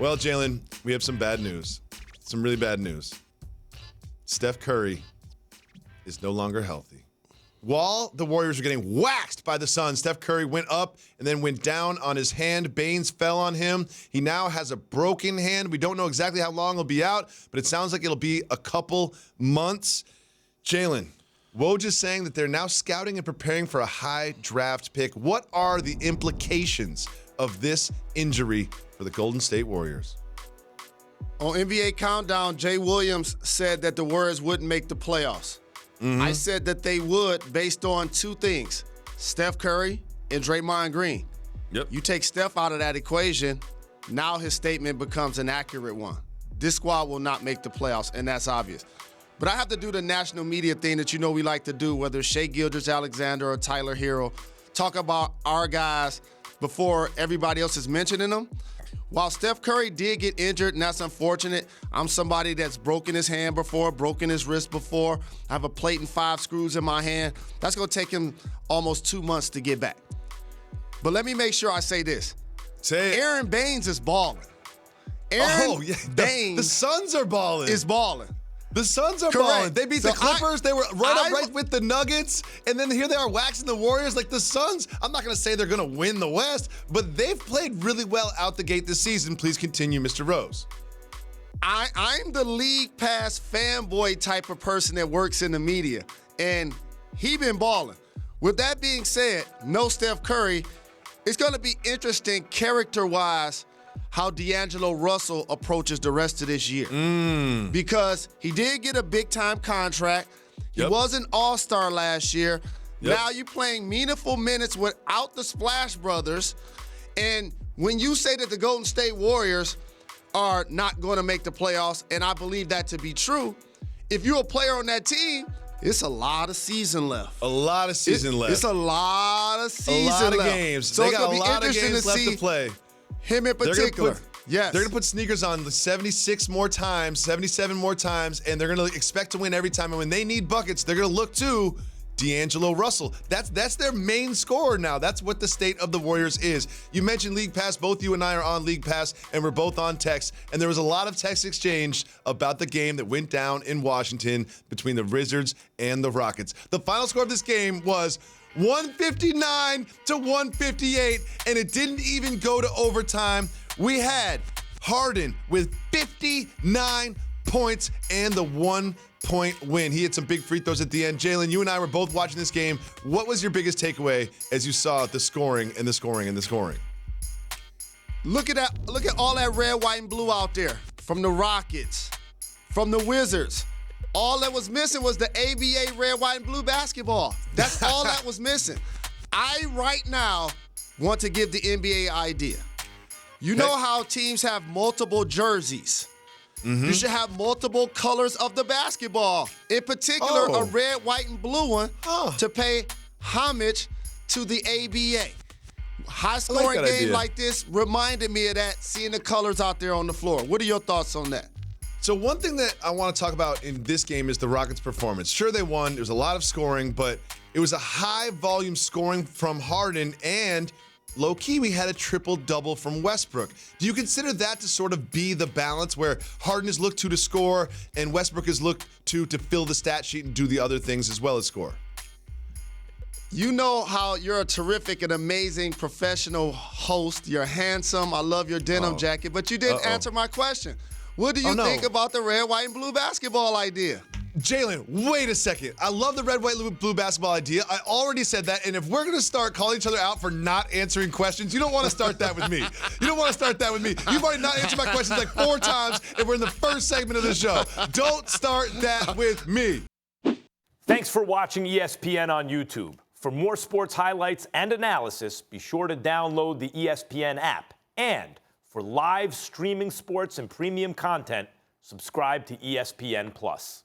Well, Jalen, we have some bad news. Some really bad news. Steph Curry is no longer healthy. While the Warriors were getting waxed by the Suns, Steph Curry went up and then went down on his hand. Baynes fell on him. He now has a broken hand. We don't know exactly how long he'll be out, but it sounds like it'll be a couple months. Jalen, Woj is saying that they're now scouting and preparing for a high draft pick. What are the implications of this injury for the Golden State Warriors? On NBA Countdown, Jay Williams said that the Warriors wouldn't make the playoffs. I said that they would based on two things, Steph Curry and Draymond Green. Yep. You take Steph out of that equation, now his statement becomes an accurate one. This squad will not make the playoffs, and that's obvious. But I have to do the national media thing that you know we like to do, whether it's Shai Gilgeous-Alexander or Tyler Hero, talk about our guys before everybody else is mentioning them. While Steph Curry did get injured, and that's unfortunate, I'm somebody that's broken his hand before, broken his wrist before. I have a plate and 5 screws in my hand. That's going to take him almost 2 months to get back. But let me make sure I say this. Say it. Aron Baynes is balling. Baynes the Suns are balling. Is balling. The Suns are balling. They beat the Clippers. They were right with the Nuggets. And then here they are waxing the Warriors. Like the Suns, I'm not going to say they're going to win the West, but they've played really well out the gate this season. Please continue, Mr. Rose. I'm the league pass fanboy type of person that works in the media, and he been balling. With that being said, no Steph Curry. It's going to be interesting character-wise how D'Angelo Russell approaches the rest of this year. Because he did get a big-time contract. He was an all-star last year. Now you're playing meaningful minutes without the Splash Brothers. And when you say that the Golden State Warriors are not going to make the playoffs, and I believe that to be true, if you're a player on that team, it's a lot of season left. A lot of season left. It's a lot of season left. A lot of games. So they it's got going a to be lot of interesting games to left see to play. Him in particular. They're going to put sneakers on 76 more times, 77 more times, and they're going to expect to win every time. And when they need buckets, they're going to look to D'Angelo Russell. That's their main scorer now. That's what the state of the Warriors is. You mentioned League Pass. Both you and I are on League Pass, and we're both on text. And there was a lot of text exchanged about the game that went down in Washington between the Wizards and the Rockets. The final score of this game was 159 to 158, and it didn't even go to overtime. We had Harden with 59 points and the 1-point win. He had some big free throws at the end. Jalen, you and I were both watching this game. What was your biggest takeaway as you saw the scoring and the scoring and the scoring? Look at that. Look at all that red, white, and blue out there from the Rockets, from the Wizards. All that was missing was the ABA red, white, and blue basketball. That's all that was missing. I, right now, want to give the NBA an idea. You know how teams have multiple jerseys. You should have multiple colors of the basketball. In particular, a red, white, and blue one to pay homage to the ABA. High-scoring game like this reminded me of that, seeing the colors out there on the floor. What are your thoughts on that? So one thing that I want to talk about in this game is the Rockets' performance. Sure, they won. There was a lot of scoring, but it was a high-volume scoring from Harden, and low-key, we had a triple-double from Westbrook. Do you consider that to sort of be the balance where Harden is looked to score and Westbrook is looked to fill the stat sheet and do the other things as well as score? You know how you're a terrific and amazing professional host. You're handsome. I love your denim jacket, but you didn't answer my question. What do you think about the red, white, and blue basketball idea? Jalen, wait a second. I love the red, white, blue basketball idea. I already said that, and if we're going to start calling each other out for not answering questions, you don't want to start that with me. You don't want to start that with me. You've already not answered my questions like 4 times, and we're in the first segment of the show. Don't start that with me. Thanks for watching ESPN on YouTube. For more sports highlights and analysis, be sure to download the ESPN app. And for live streaming sports and premium content, subscribe to ESPN+.